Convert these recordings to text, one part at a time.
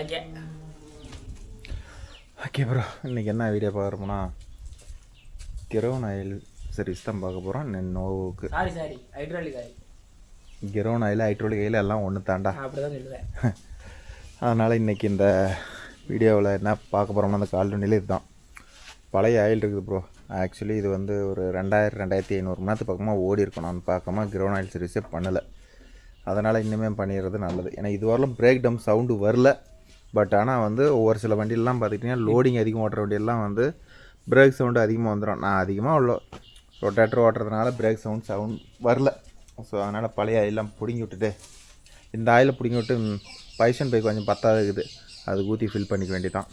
Okay bro, இன்றைக்கி என்ன video பார்க்குறோம்னா கிரோன் ஆயில் சர்வீஸ் தான் பார்க்க போகிறோம். நோவுக்கு sorry hydraulic oil. Crane oil hydraulic oil எல்லாம் ஒன்று தாண்டா, அப்படி தான் சொல்லுவேன். அதனால் இன்றைக்கி இந்த வீடியோவில் என்ன பார்க்க போகிறோம்னா அந்த கால்வண்டியில் இதுதான் பழைய ஆயில் இருக்குது ப்ரோ. ஆக்சுவலி இது வந்து ஒரு 2500 மணி நேரத்துக்கு பக்கமாக ஓடி இருக்கும். நான் பார்க்காம கிரோன் ஆயில் சர்வீஸே பண்ணலை. அதனால் இன்னுமே பண்ணிடுறது நல்லது. ஏன்னா இது வரலாம் பிரேக் டவுன் சவுண்டு வரல. பட் ஆனால் வந்து ஒவ்வொரு சில வண்டியிலலாம் பார்த்துக்கிட்டிங்கன்னா லோடிங் அதிகம் ஓட்டுற வண்டியெல்லாம் வந்து பிரேக் சவுண்டு அதிகமாக வந்துடும். நான் அதிகமாக உள்ள ரொட்டேட்டர் ஓட்டுறதுனால பிரேக் சவுண்ட் வரல. ஸோ அதனால் பழைய ஆயிலெலாம் பிடுங்கி விட்டுட்டு இந்த ஆயிலை பிடுங்கி விட்டு பைசன் பை கொஞ்சம் பத்தாவது இருக்குது, அது ஊற்றி ஃபில் பண்ணிக்க வேண்டியதான்.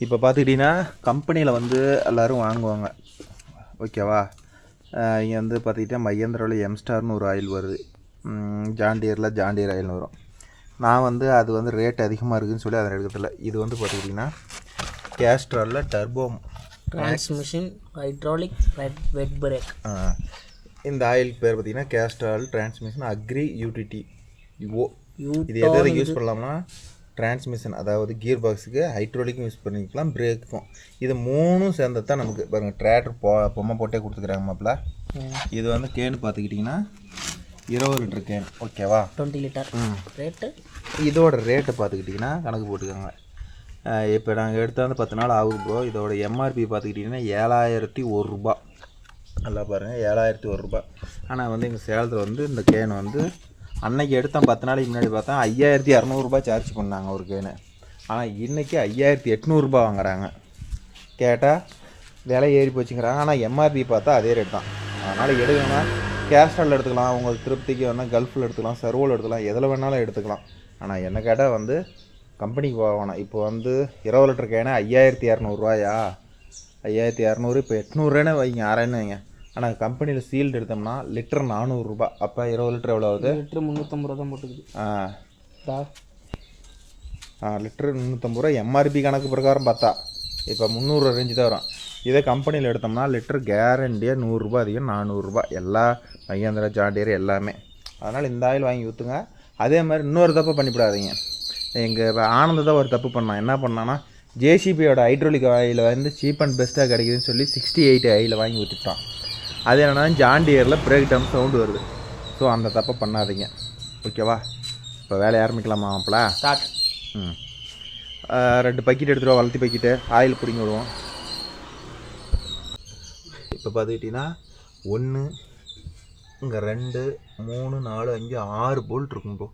இப்போ பார்த்துக்கிட்டிங்கன்னா கம்பெனியில் வந்து எல்லோரும் வாங்குவாங்க, ஓகேவா. இங்கே வந்து பார்த்துக்கிட்டா மஹேந்திராவில் எம்ஸ்டார்னு ஒரு ஆயில் வருது, ஜாண்டியரில் ஜாண்டியர் ஆயில்னு வரும். நான் வந்து அது வந்து ரேட் அதிகமாக இருக்குதுன்னு சொல்லி அதை எடுக்கிறதில்ல. இது வந்து பார்த்துக்கிட்டிங்கன்னா கேஸ்ட்ராலில் டர்போ டிரான்ஸ்மிஷன் ஹைட்ராலிக் வெட் பிரேக். இந்த ஆயிலுக்கு பேர் பார்த்திங்கன்னா கேஸ்ட்ரால் டிரான்ஸ்மிஷன் அக்ரி யூடிடி யூஓ. இது எதை யூஸ் பண்ணலாம்னா டிரான்ஸ்மிஷன், அதாவது கியர் பாக்ஸுக்கு, ஹைட்ராலிக்கும் யூஸ் பண்ணிக்கலாம், பிரேக்கும். இது மூணும் சேர்ந்தது தான் நமக்கு பாருங்கள். டிராக்டர் பொம்மை போட்டே கொடுத்துக்கிறாங்க மாப்பிள்ள. இது வந்து கேனு பார்த்துக்கிட்டிங்கன்னா 20 லிட்டர் கேன், ஓகேவா. 20 லிட்டர் ரேட்டு. இதோட ரேட்டை பார்த்துக்கிட்டிங்கன்னா கணக்கு போட்டுக்கோங்க. இப்போ நாங்கள் எடுத்தால் வந்து 10 நாள் ஆகுது ப்ரோ. இதோட எம்ஆர்பி பார்த்துக்கிட்டிங்கன்னா 7001 ரூபா. நல்லா பாருங்கள், 7001 ரூபா. ஆனால் வந்து எங்கள் சேலத்தில் வந்து இந்த கேன் வந்து அன்னைக்கு எடுத்தால் 10 நாளைக்கு முன்னாடி பார்த்தா 5200 ரூபா சார்ஜ் பண்ணாங்க ஒரு கேனு. ஆனால் இன்றைக்கி 5800 ரூபா வாங்குறாங்க. கேட்டால் விலை ஏறி போச்சுங்கிறாங்க. ஆனால் எம்ஆர்பி பார்த்தா அதே ரேட் தான். அதனால் எடுக்கணும்னா கேஸ்ட்ரால் எடுத்துக்கலாம், உங்களுக்கு திருப்திக்கு வந்தால் கல்ஃபில் எடுத்துக்கலாம், சர்வோல் எடுத்துக்கலாம், எதில் வேணாலும் எடுத்துக்கலாம். ஆனால் என்ன கேட்டால் வந்து கம்பெனிக்கு போகணும். இப்போ வந்து 20 லிட்டர் கேனு 5200 ரூபாயா, 5200 இப்போ 800 வைங்க, 600 வைங்க. ஆனால் கம்பெனியில் சீல்டு எடுத்தோம்னா லிட்டர் 400 ரூபா. அப்போ 20 லிட்டர் எவ்வளோ ஆகுது? லிட்டர் 350 ரூபா தான் போட்டுக்குது. லிட்டர் 350 ரூபா எம்ஆர்பி கணக்கு பிரகாரம் பார்த்தா இப்போ 300 ரேஞ்சு தான் வரும். இதே கம்பெனியில் எடுத்தோம்னா லிட்டர் கேரண்டியாக 100 ரூபா அதிகம், 400 ரூபா. எல்லா மஹேந்திரா ஜாண்டியர் எல்லாமே. அதனால் இந்த ஆயில் வாங்கி ஊற்றுங்க. அதே மாதிரி இன்னொரு தப்பு பண்ணிவிடாதீங்க. எங்கள் ஆனந்த தான் ஒரு தப்பு பண்ணான். என்ன பண்ணான்னா ஜேசிபியோட ஹைட்ராலிக் ஆயில் வந்து சீப் அண்ட் பெஸ்ட்டாக கிடைக்குதுன்னு சொல்லி 68 ஆயில் வாங்கி ஊற்றிட்டான். அது என்னென்னா ஜாண்டியரில் பிரேக் டவுன் சவுண்டு வருது. ஸோ அந்த தப்பை பண்ணாதீங்க, ஓகேவா. இப்போ வேலையை ஆரம்பிக்கலாமா மாப்பிள? ஸ்டார்ட். 2 பக்கெட் எடுத்துகிட்டு வளர்த்தி பக்கெட்டு ஆயில் பிடிங்கி விடுவோம். இப்போ பார்த்துக்கிட்டிங்கன்னா 1 இங்கே 2 3 4 5 6 போல்ட் இருக்கும் ப்ரோ.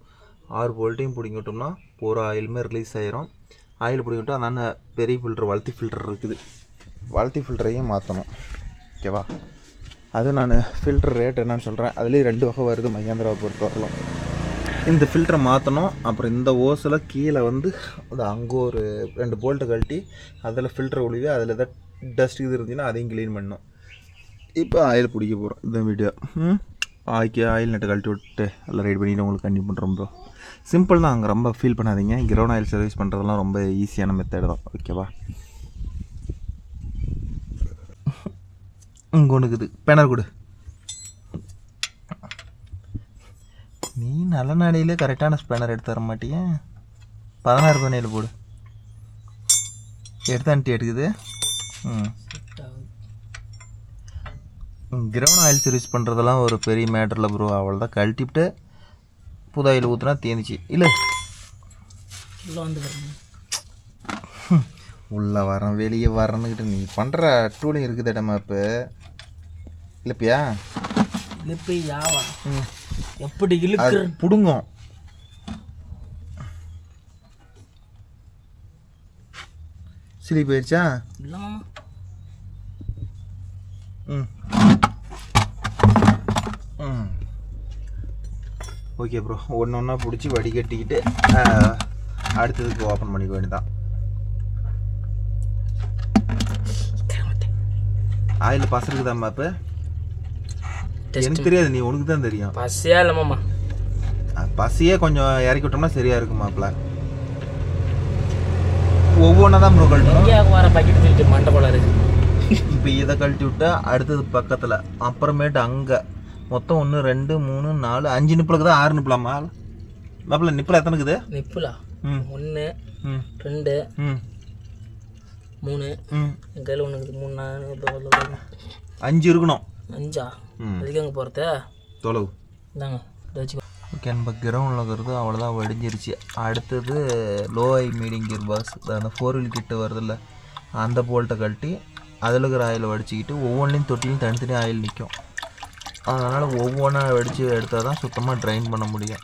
6 போல்ட்டையும் பிடிங்கி விட்டோம்னா பூரா ஆயிலுமே ரிலீஸ் ஆயிரும். ஆயில் பிடிங்கி விட்டால் அதனால பெரிய ஃபில்டர் வளர்த்தி ஃபில்டர் இருக்குது, வளர்த்தி ஃபில்டரையும் மாற்றணும், ஓகேவா. அது நான் ஃபில்டர் ரேட் என்னன்னு சொல்கிறேன். அதுலேயும் 2 வகை வருது மஹேந்திராவை பொறுத்த வரலாம். இந்த ஃபில்டரை மாற்றணும். அப்புறம் இந்த ஓஸில் கீழே வந்து அது அங்கே ஒரு 2 போல்ட்டை கழட்டி அதில் ஃபில்டர் ஒழிவு, அதில் எதாவது டஸ்ட் இது இருந்துச்சுன்னா அதையும் க்ளீன் பண்ணணும். இப்போ ஆயில் பிடிக்க போகிறோம் இந்த வீடியோ. ஆயில் நெட்டை கழட்டி விட்டு எல்லாம் ரெடி பண்ணிவிட்டு உங்களுக்கு கண்டிப்பாக பண்ணுறோம் ப்ரோ. சிம்பிள் தான், அங்கே ரொம்ப ஃபீல் பண்ணாதீங்க. கிரவுண்ட் ஆயில் சர்வீஸ் பண்ணுறதெல்லாம் ரொம்ப ஈஸியான மெத்தட் தான், ஓகேவா. இங்கே ஒன்றுக்குது, பேனர் கொடு. நீ நல்ல நாடையிலே கரெக்டான ஸ்பேனர் எடுத்து தர மாட்டியே. 16 பண்ணையில் போடு. எடுத்தான்ட்டு எடுக்குது. கிரவுண்ட் ஆயில் சர்வீஸ் பண்ணுறதெல்லாம் ஒரு பெரிய மேட்டரில் ப்ரோ. அவள் தான் கழட்டிவிட்டு புது ஆயில் ஊற்றுனா தேர்ந்துச்சு. இல்லை உள்ளே வரேன் வெளியே வரணுக்கிட்ட நீ பண்ணுற டூலிங் இருக்குது இடமா. இப்போ இல்லைப்பியா யாவா எப்படி இழுக்கு பிடுங்கும். சிலி போயிடுச்சா? Okay bro. ஒன்று ஒன்றா பிடிச்சி வடிகட்டிக்கிட்டு அடுத்ததுக்கு ஓப்பன் பண்ணிக்க வேண்டியதான். ஆயில் பச இருக்குதாம்மா? இப்போ எனக்கு தெரியாது, நீ உனக்கு தான் தெரியும். பசியா இல்லைம்மா? பசியே கொஞ்சம் இறக்கி விட்டோம்னா சரியாக இருக்குமாப்ல. ஒவ்வொன்றா தான் ப்ரோ கழட்டணும். வர பக்கெட் தூக்கிட்டு மண்டை போல இருக்கு. இப்போ இதை கழட்டி விட்டா அடுத்தது பக்கத்தில், அப்புறமேட்டு அங்கே மொத்தம் 1 2 3 4 5 நிப்பிளுக்கு தான் 6 நிப்பிளாமா மாப்பிள்ள? நிப்பில் எத்தனை இருக்குது? நிப்பிலா 1 2 3 என் கையில் ஒன்று இருக்குது 3 4 5 இருக்கணும். 5ஆ? அதுக்கு அங்கே போகிறது தொலைவு இந்தாங்க இதை வச்சுக்கோ. ஓகே, நம்ம கிரவுண்டில் இருக்கிறது அவ்வளோதான் வடிஞ்சிருச்சு. அடுத்தது லோ ஐ மீடியம் கியர் பாக்ஸ், அந்த 4 வீல் கிட்ட வருதில்ல, அந்த போல்ட்டை கழட்டி அதில் இருக்கிற ஆயில் வடிச்சிக்கிட்டு ஒவ்வொன்றையும் தொட்டிலையும் தனித்தனி ஆயில் நிற்கும். அதனால் ஒவ்வொன்றா வடித்து எடுத்தால் தான் சுத்தமாக ட்ரைன் பண்ண முடியும்.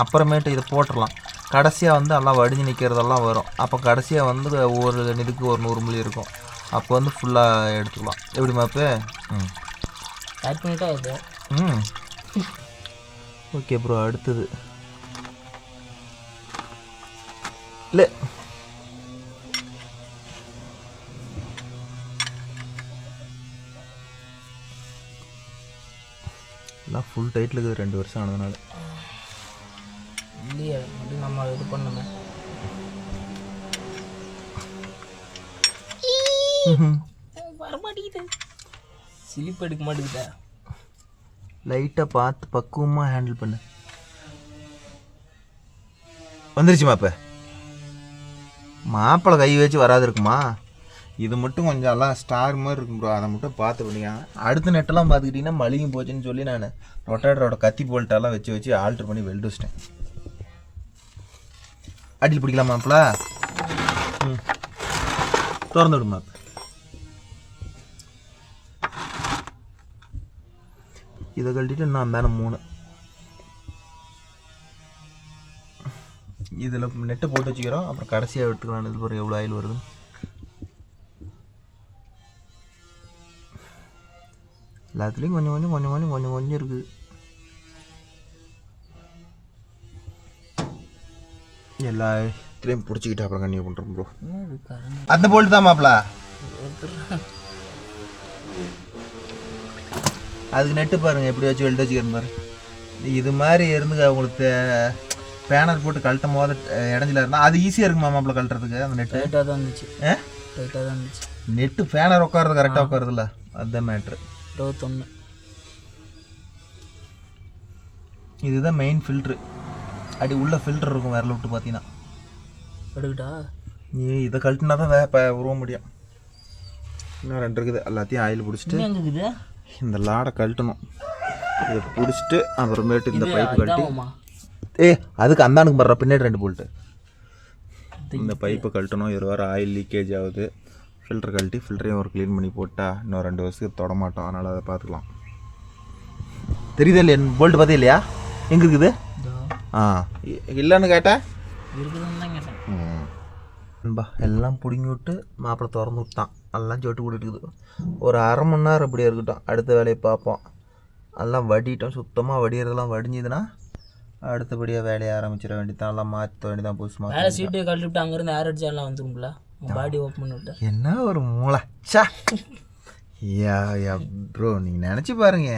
அப்புறமேட்டு இதை போட்டுடலாம். கடைசியாக வந்து எல்லாம் வடிஞ்சு நிற்கிறதெல்லாம் வரும். அப்போ கடைசியாக வந்து ஒவ்வொரு இதுக்கு ஒரு 100 மில்லி இருக்கும். அப்போ வந்து ஃபுல்லாக எடுத்துக்கலாம். எப்படி மாப்பு? ஆட் பண்ணிட்டா அது. ஓகே ப்ரோ, அடுத்தது இல்லை எல்லாம் ஃபுல் டைட்டில் இருக்குது 2 வருஷம் ஆனதுனால. இல்லையே அப்படி நம்ம இது பண்ணுமே. வரமாட்டேங்குது, சிலிப் எடுக்க மாட்டேங்குதா? லைட்டாக பார்த்து பக்குவமாக ஹேண்டில் பண்ணு. வந்துருச்சு மாப்ப. மாப்பிள்ளை கை வச்சு வராது இருக்குமா? இது மட்டும் கொஞ்சம் எல்லாம் ஸ்டார் மாதிரி இருக்கும் ப்ரோ. அதை மட்டும் பார்த்து பண்ணியா. அடுத்த நெட்டெல்லாம் பார்த்துக்கிட்டிங்கன்னா மளிகை போச்சுன்னு சொல்லி நான் ரொட்டேட்டரோட கத்தி போல்ட்டெல்லாம் வச்சு ஆல்ட்ரு பண்ணி வெல்டு வச்சிட்டேன். அடியில் பிடிக்கலாம் மாப்பிள்ள. திறந்து விடு மாப்ப. இதை கழட்டிட்டு நான் மேலே 3 இதில் நெட்டை போட்டு வச்சுக்கிறோம். அப்புறம் கடைசியாக எடுத்துக்கலாம். இது பாரு எவ்வளோ ஆயில் வருது. எல்லாத்துலேயும் கொஞ்சம் இருக்குது. எல்லாத்துலேயும் பிடிச்சிக்கிட்டு அப்புறம் கண்டினியூ பண்ணுறோம் ப்ரோ. அந்த போல்ட்டு தான் மாப்பிள. அதுக்கு நெட்டு பாருங்கள் எப்படி வச்சு வெல்ட் வச்சுக்கிறேன் பாரு. இது மாதிரி இருந்து அவங்களுக்கு பேனர் போட்டு கழட்டும் போது இடைஞ்சல இருந்தால் அது ஈஸியாக இருக்குமா மாப்பிள கழட்டுறதுக்கு? அந்த நெட்டு டைட்டாக தான் இருந்துச்சு. டைட்டாக தான் இருந்துச்சு. நெட்டு பேனர் உட்காருறது கரெக்டாக உட்காருதுல்ல, அதுதான் மேட்ரு. 21. இதுதான் மெயின் ஃபில்ட்ரு. அடி உள்ள ஃபில்டர் இருக்கும் விரல விட்டு பார்த்தீங்கன்னா. எடுக்கிட்டா நீ இதை கழட்டினா தான் உருவ முடியும். இன்னும் 2 இருக்குது. எல்லாத்தையும் ஆயில் பிடிச்சிட்டு இருக்குது. இந்த லாடை கழட்டணும். இதை பிடிச்சிட்டு அப்புறமேட்டு இந்த பைப்பு கழட்டி அதுக்கு அந்தானுக்கு படுற பின்னாடி 2 போல்ட்டு. இந்த பைப்பை கழட்டணும். இது வேறு ஆயில் லீக்கேஜ் ஆகுது. ஃபில்டர் கழட்டி ஃபில்டரையும் ஒரு க்ளீன் பண்ணி போட்டால் இன்னும் 2 வருஷத்துக்கு தொட மாட்டோம். அதனால் அதை பார்த்துக்கலாம். தெரியுதா இல்லையா? போல்ட்டு பார்த்தே இல்லையா? எங்கே இருக்குது? இல்லைன்னு கேட்டேன். இருக்குதுன்னு தான் கேட்டேன். எல்லாம் பிடுங்கி விட்டு மாப்பிள்ளை திறந்து விட்டான். எல்லாம் சொட்டு கூட்டிட்டு இருக்குது. ஒரு 1/2 மணி நேரம் இப்படியே இருக்கட்டும். அடுத்த வேலையை பார்ப்போம். எல்லாம் வடிட்டோம். சுத்தமாக வடிகிறதெல்லாம் வடிஞ்சுதுன்னா அடுத்தபடியாக வேலையை ஆரம்பிச்சிட வேண்டியதான். எல்லாம் மாற்ற வேண்டியதான். புதுசு மேலே சீட்டு கழட்டி விட்டு அங்கேருந்து ஏர் அடிச்சாலாம் வந்துரும்ல. பாடி ஓப்பன் பண்ணி விட்டு என்ன ஒரு மூளை சா. யா ப்ரோ, நீங்கள் நினச்சி பாருங்க,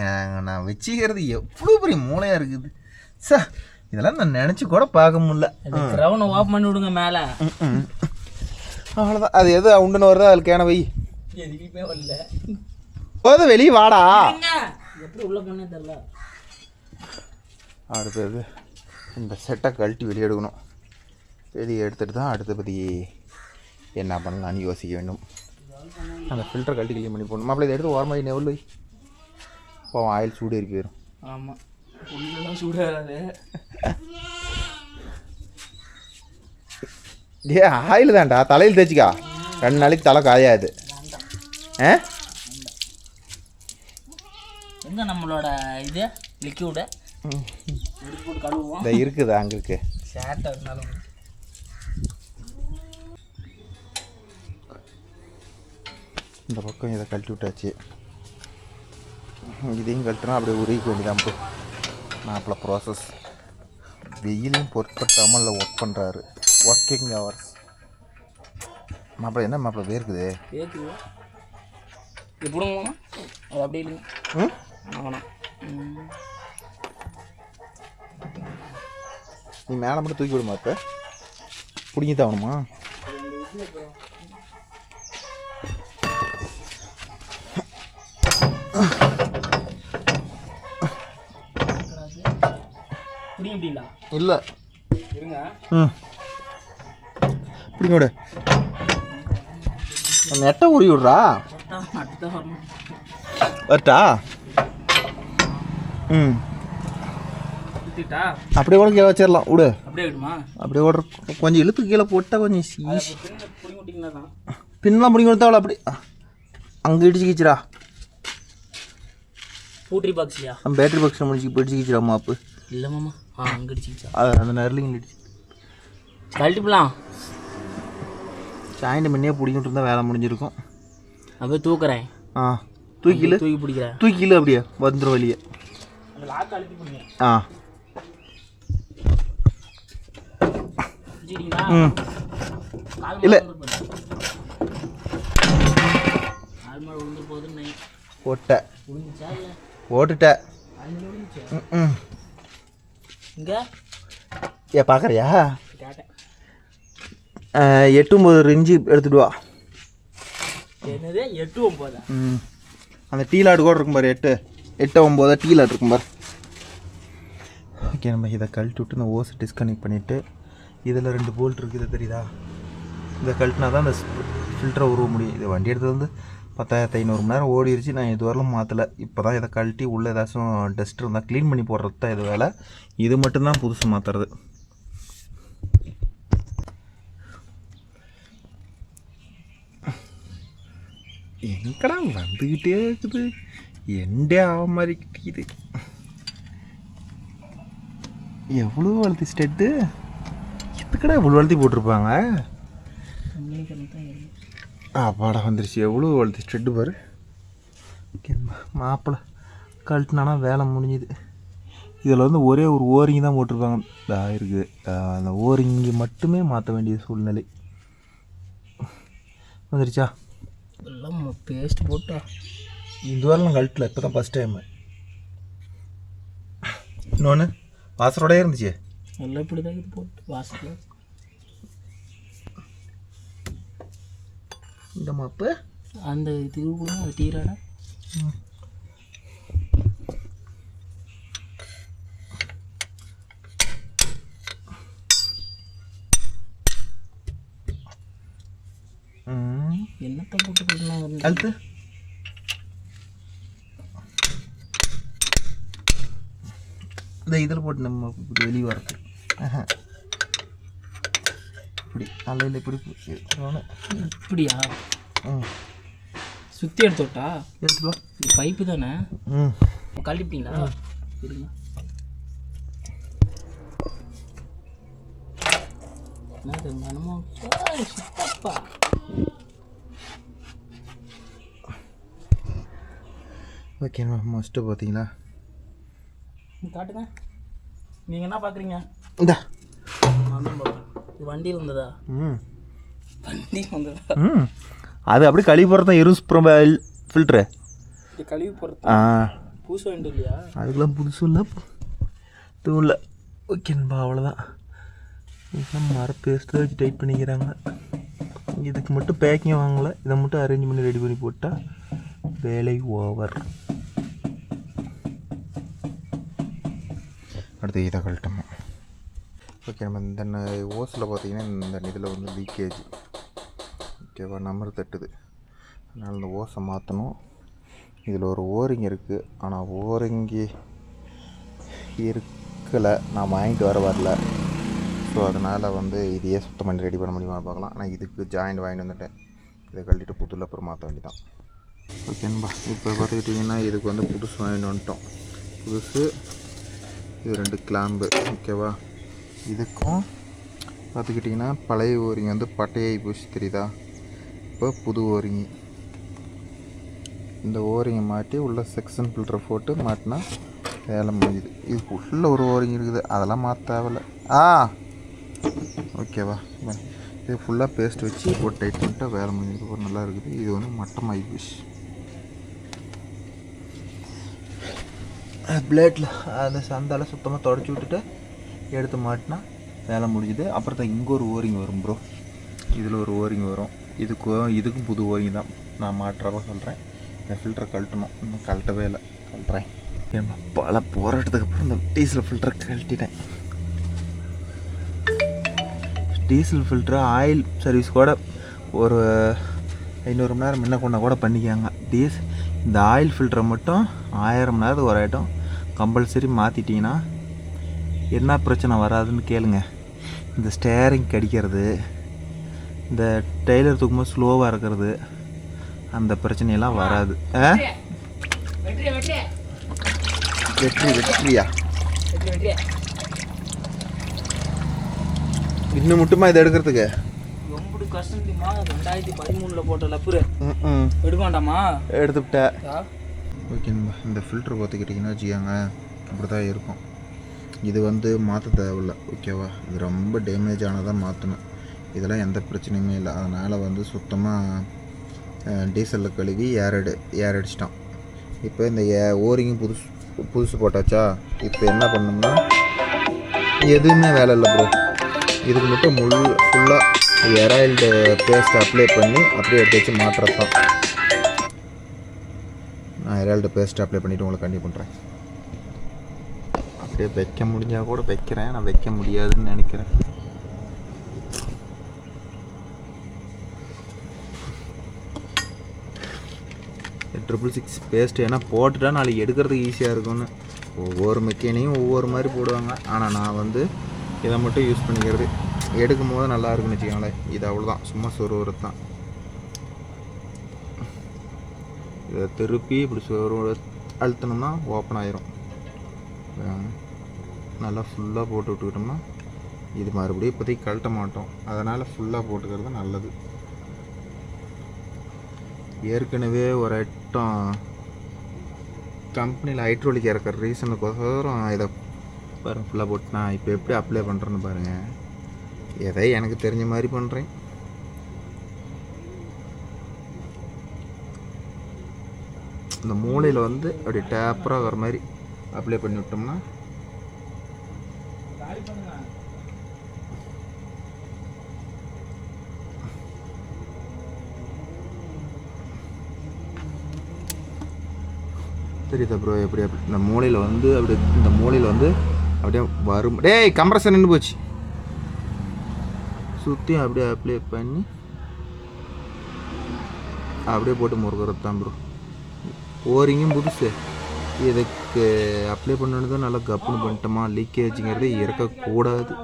நான் வச்சுக்கிறது எவ்வளோ பெரிய மூளையாக இருக்குது சா. இதெல்லாம் நான் நினச்சி கூட பார்க்க முடியல. கிரவுண்டை ஓப்பன் பண்ணி விடுங்க மேலே. அவ்வளோதான். அது எது உண்டுன்னு வருதோ அதில் கேன வை. எதுவுமே வரல. போது வெளியே வாடா. எப்படி உள்ள பண்ணே தெரியல. அடுத்தது இந்த செட்டை கழட்டி வெளியே எடுக்கணும். வெளியே எடுத்துகிட்டு தான் அடுத்தபடி என்ன பண்ணலான்னு யோசிக்க வேண்டும். அந்த ஃபில்டர் கழட்டி க்ளீன் பண்ணி போடணும். மாப்பிள்ளை இதை எடுத்து ஓரமாக நெவுள் வை. போவோம், ஆயில் சூடு ஏறி போயிடும். ஆமாம், உள்ளெல்லாம் சூடாது. ஆயில் தான்டா, தலையில் தேய்ச்சிக்கா. 2 நாளைக்கு தலை காயாது. எங்க நம்மளோட இது லிக்யூடு போட்டு கழுவுவோம். இதை இருக்குது அங்கே இருக்கு. ஷேர்ட்டாக இருந்தாலும் இந்த பக்கம் இதை கழட்டி விட்டாச்சு. இதையும் கழட்டினா அப்படியே உருவிக்க வேண்டியதான் ப்ரோ. மாப்பிள்ள ப்ராசஸ் வெயிலையும் பொருட்படுத்தாமல் இல்லை ஒர்க் பண்ணுறாரு. Working hours. மாப்பிள்ள என்ன மாப்பிள்ள வேர்க்குது? வேர்க்குது. இது பிடுங்கலாமா? அது அப்படி இல்லைங்க. ஆமாண்ணா, நீ மேலே மட்டும் தூக்கி விடுமா? இப்போ பிடிங்கி தாகணுமா? இல்லை இல்லை. இருங்க. பிடிங்க விடு. நெட்டை உரி விட்றா. அடுத்த வரணும். வரட்டா? ம் ஊற்றிட்டா அப்படியே கூட கீழே வச்சிடலாம் விடு. அப்படியே விடுமா? அப்படியே ஓடுற கொஞ்சம் இழுத்து கீழே போட்டால் கொஞ்சம் ஈஸி. பிடிங்கி விட்டிங்கன்னா தான் பின்னெலாம் பிடிங்கி கொடுத்தா அவ்வளோ அப்படி அங்கே இடிச்சுக்கிச்சுடா. பூட்ரி பாக்ஸ்லையா? நம்ம பேட்டரி பாக்ஸில் முடிச்சு இடிச்சுக்கிச்சுடா மாப்பு. இல்லை மாமா. அங்கே இடிச்சிக்கிச்சா? அது அந்த நெருலிங்க இடிச்சு கழட்டிப்பலாம். சாயந்தரம் முன்னே பிடிக்கிட்டு இருந்தால் வேலை முடிஞ்சிருக்கும். அப்படியே தூக்குறேன். தூக்கி பிடிக்கிறேன். தூக்கில அப்படியே வந்துடும் வழியே. அந்த லாக் அழுத்தி பிடிங்க. ம் இல்லை ஓட்ட ஓட்டுட்ட. ம் இங்கே பார்க்குறியா? கேட்டேன். 8-9 இன்ச்சு எடுத்துட்டு வா. என்னது 8-9? ம் அந்த டீலாடு கூட இருக்கும் பாரு. 8-9 டீலாடு இருக்கும் பாரு. ஓகே, நம்ம இதை கழட்டி விட்டு இந்த ஓஸை டிஸ்கனெக்ட் பண்ணிவிட்டு இதில் 2 போல்ட் இருக்குது தெரியுதா? இதை கழட்டினா தான் அந்த ஃபில்டரை உருவ முடியும். இது வண்டி எடுத்தது வந்து 10,500 மணி நேரம் ஓடிடுச்சு. நான் இதுவரையிலும் மாற்றலை. இப்போ தான் இதை கழட்டி உள்ளே ஏதாச்சும் டஸ்ட் இருந்தால் க்ளீன் பண்ணி போடுறது தான் இது வேலை. இது மட்டும்தான் புதுசு மாற்றுறது. எங்கடா வந்துக்கிட்டே இருக்குது, எண்டே ஆக மாதிரி கிட்டிக்குது. எவ்வளோ வளர்த்தி ஸ்டெட்டு, எதுக்கடா இவ்வளோ வளர்த்தி போட்டிருப்பாங்க? அப்பாடா வந்துருச்சு. எவ்வளோ வளர்த்தி ஸ்டெட்டு பாரு. மாப்பிள்ளை கழட்டினானா வேலை முடிஞ்சுது. இதில் வந்து ஒரே ஒரு ஓரிங்கி தான் போட்டிருப்பாங்க. இருக்குது அந்த ஓரிங்கி மட்டுமே மாற்ற வேண்டிய சூழ்நிலை வந்துருச்சா? எல்லாம் பேஸ்ட் போட்டா இந்த வாரம் கழட்டல, இப்போ தான் ஃபஸ்ட் டைம். இன்னொன்று வாசரோடய இருந்துச்சு. எல்லாம் இப்படி தான் இது போட்டு வாசல் இந்த மாப்பு அந்த இது கூட அது டீராடா. என்னத்தை போட்டு போடணும் கழுத்து இந்த இதில் போட்டு நம்ம இப்படி வெளியே வரது. இப்படி அல்ல இப்படி இப்படியா? சுற்றி எடுத்துட்டா எடுத்துக்கோ. இது பைப்பு தானே. கழட்டிட்டீங்களா? இருங்க. சுத்தப்பா ஓகே, மஸ்ட்டு பார்த்தீங்களா? காட்டுங்க. நீங்கள் என்ன பார்க்குறீங்க? இந்தா இது வண்டியில் வந்ததா? வண்டியில் வந்ததா? அது அப்படி கழுவி போகிறது தான் இரும்பு ஃபில்ட்ரு. இது கழுவி போகிறது புதுசு வண்டி இல்லையா? அதுக்கெல்லாம் புதுசும் இல்லை இதுவும் இல்லை. ஓகேன்பா, அவ்வளோதான். இதெல்லாம் மர பேஸ்ட்டு வச்சு டைட் பண்ணிக்கிறாங்க. இதுக்கு மட்டும் பேக்கிங் வாங்கலை, இதை மட்டும் அரேஞ்ச் பண்ணி ரெடி பண்ணி போட்டால் வேலை ஓவர். அடுத்து இதை கழட்டணும். ஓகே, நம்ம இந்த ஓஸில் பார்த்திங்கன்னா இந்த இதில் வந்து லீக்கேஜ். ஓகேவா, நம்பர் தட்டுது. அதனால் இந்த ஓஸை மாற்றணும். இதில் ஒரு ஓரிங் இருக்குது, ஆனால் ஓரிங்கி இருக்கலை, நான் வாங்கிட்டு வரல. ஸோ அதனால் வந்து இதையே சுத்தம் பண்ணி ரெடி பண்ண முடியுமா பார்க்கலாம். ஆனால் இதுக்கு ஜாயிண்ட் வாங்கிட்டு வந்துட்டேன். இதை கழட்டிட்டு புதுல அப்புறம் மாற்ற வேண்டியதான். ஓகேன்பா, இப்போ பார்த்துக்கிட்டிங்கன்னா இதுக்கு வந்து புதுசு வாங்கிட்டு வந்துட்டோம். புதுசு இது 2 கிளாம்பு. ஓகேவா, இதுக்கும் பார்த்துக்கிட்டிங்கன்னா பழைய ஓரிங்கி வந்து பட்டையாகி போச்சு தெரியுதா? இப்போ புது ஓரிங்கி. இந்த ஓரிங்கை மாட்டி உள்ள செக்ஷன் ஃபில்டரை போட்டு மாட்டினா வேலை முடியுது. இதுக்கு உள்ள ஒரு ஓரிங்கி இருக்குது, அதெல்லாம் மாற்ற தேவையில்லை. ஓகேவா, இது ஃபுல்லாக பேஸ்ட் வச்சு போட்டு டைட் பண்ணிட்டா வேலை முடிஞ்சது. ஒரு நல்லா இருக்குது. இது வந்து மட்டமாகி போச்சு. பிளேட்டில் அந்த சந்தால் சுத்தமாக தொடச்சி விட்டுட்டு எடுத்து மாட்டினா வேலை முடிஞ்சுது. அப்புறம் தான் இங்கே ஒரு ஓரிங் வரும் ப்ரோ. இதில் ஒரு ஓரிங் வரும். இதுக்கும் புது ஓரிங் தான். நான் மாட்டுறப்ப சொல்கிறேன். இந்த ஃபில்டரை கழட்டணும், இன்னும் கழட்டவே இல்லை, கழட்டுறேன். பல போராட்டத்துக்கு அப்புறம் இந்த டீசல் ஃபில்டரை கழட்டிட்டேன். டீசல் ஃபில்ட்ரு ஆயில் சர்வீஸ் கூட ஒரு 500 மணி நேரம் முன்ன கொண்டா கூட பண்ணிக்காங்க. இந்த ஆயில் ஃபில்டரை மட்டும் 1000 மணி நேரத்துக்கு ஒரு ஐட்டம் கம்பல்சரி மாற்றிட்டிங்கன்னா என்ன பிரச்சனை வராதுன்னு கேளுங்க. இந்த ஸ்டேரிங் கடிக்கிறது, இந்த டெய்லர் தூக்கும்போது ஸ்லோவாக இருக்கிறது, அந்த பிரச்சனையெல்லாம் வராது. வெற்றியா இன்னும் மட்டுமா இதை எடுக்கிறதுக்கு ரொம்ப கஷ்டம் தெரியுமா? 2013 போட்ட லப்புரு எடுக்க வேண்டாமா? எடுத்துவிட்டேன். ஓகேங்கம்மா, இந்த ஃபில்ட்ரு பார்த்துக்கிட்டிங்கன்னா வச்சுக்கோங்க அப்படி தான் இருக்கும். இது வந்து மாற்ற தேவையில்லை. ஓகேவா? இது ரொம்ப டேமேஜ் ஆனதான் மாற்றணும். இதெல்லாம் எந்த பிரச்சனையுமே இல்லை. அதனால் வந்து சுத்தமாக டீசலில் கழுவி ஏர் அடிச்சிட்டான். இப்போ இந்த ஓரிங்கும் புதுசு போட்டாச்சா. இப்போ என்ன பண்ணோம்னா எதுவுமே வேலை இல்லை ப்ரோ. இதுக்கு மட்டும் ஃபுல்லாக எராயில்டு பேஸ்ட் அப்ளை பண்ணி அப்படியே எடுத்து வச்சு மாட்டுறது தான். நான் எராயில்டு பேஸ்ட் அப்ளை பண்ணிவிட்டு உங்களுக்கு கண்டிப்பாக பண்ணுறேன். அப்படியே வைக்க முடிஞ்சால் கூட வைக்கிறேன். நான் வைக்க முடியாதுன்னு நினைக்கிறேன். ட்ரிபிள் 6 பேஸ்ட்டு ஏன்னா போட்டுட்டா நாளைக்கு எடுக்கிறதுக்கு ஈஸியாக இருக்கும்னு ஒவ்வொரு மெக்கேனையும் ஒவ்வொரு மாதிரி போடுவாங்க. ஆனால் நான் வந்து இதை மட்டும் யூஸ் பண்ணிக்கிறது. எடுக்கும் போது நல்லா இருக்குன்னு வச்சுக்கோங்களேன். இது அவ்வளோதான், சும்மா சொருவது தான். இதை திருப்பி இப்படி அழுத்தணும்னா ஓப்பன் ஆயிரும். நல்லா ஃபுல்லாக போட்டு விட்டுக்கிட்டோம்னா இது மறுபடியும் இப்போதைக்கு கழட்ட மாட்டோம். அதனால் ஃபுல்லாக போட்டுக்கிறது நல்லது. ஏற்கனவே ஒரு ஐட்டம் கம்பெனியில் ஹைட்ரோலிக் இறக்குற ரீசனுக்கோசரம் இதை பாருங்கள் ஃபுல்லாக போட்டு நான் இப்போ எப்படி அப்ளை பண்ணுறேன்னு பாருங்கள். எதை எனக்கு தெரிஞ்ச மாதிரி பண்ணுறேன். இந்த மூளையில் வந்து அப்படி டேப்பராக வர மாதிரி அப்ளை பண்ணி விட்டோம்னா தெரியுதா ப்ரோ? எப்படி இந்த மூளையில் வந்து அப்படியே வரும். டேய் கம்ப்ரஸர் நின்று போச்சு. சுற்றி அப்படியே அப்ளை பண்ணி அப்படியே போட்டு முறுக்கிறது தான் ப்ரோ. ஓரிங்கும் புதுசு. இதுக்கு அப்ளை பண்ணது தான் நல்லா கப்புன்னு பண்ணிட்டோமா. லீக்கேஜுங்கிறது இறக்கக்கூடாது.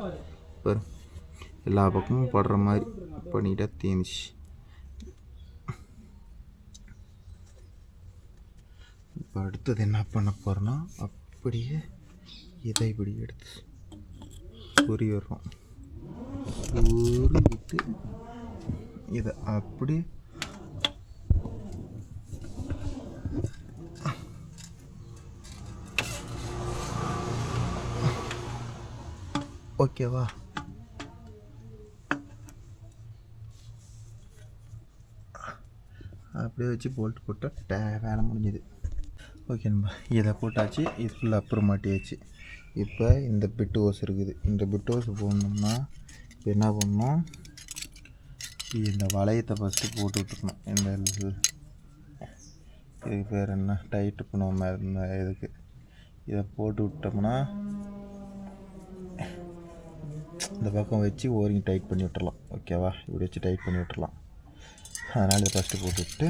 பாரு எல்லா பக்கமும் படுற மாதிரி பண்ணிட்டா தீந்துச்சு. இப்போ அடுத்தது என்ன பண்ண போகிறோன்னா அப்படியே இதை இப்படி எடுத்து சொருவிடுறோம். சொருவிட்டு இதை அப்படி ஓகேவா? அப்படியே வச்சு போல்ட் போட்டால் வேலை முடிஞ்சுது. ஓகே நண்பா, இதை போட்டாச்சு. இது ஃபுல்லாக அப்புறம் மாட்டியாச்சு. இப்போ இந்த பிட்டு ஓஸ் இருக்குது. இந்த பிட்டு ஓஸ் போடணும்னா இப்போ என்ன பண்ணணும், இந்த வளையத்தை ஃபஸ்ட்டு போட்டு விட்டுக்கணும். இந்த இதுக்கு பேர் என்ன, டைட்டு பண்ணுவோம் இந்த இதுக்கு. இதை போட்டு விட்டோம்னா இந்த பக்கம் வச்சு ஓரிங் டைட் பண்ணி விட்டுறலாம். ஓகேவா? இப்படி வச்சு டைட் பண்ணி விட்டுறலாம். அதனால் இதை ஃபஸ்ட்டு போட்டுவிட்டு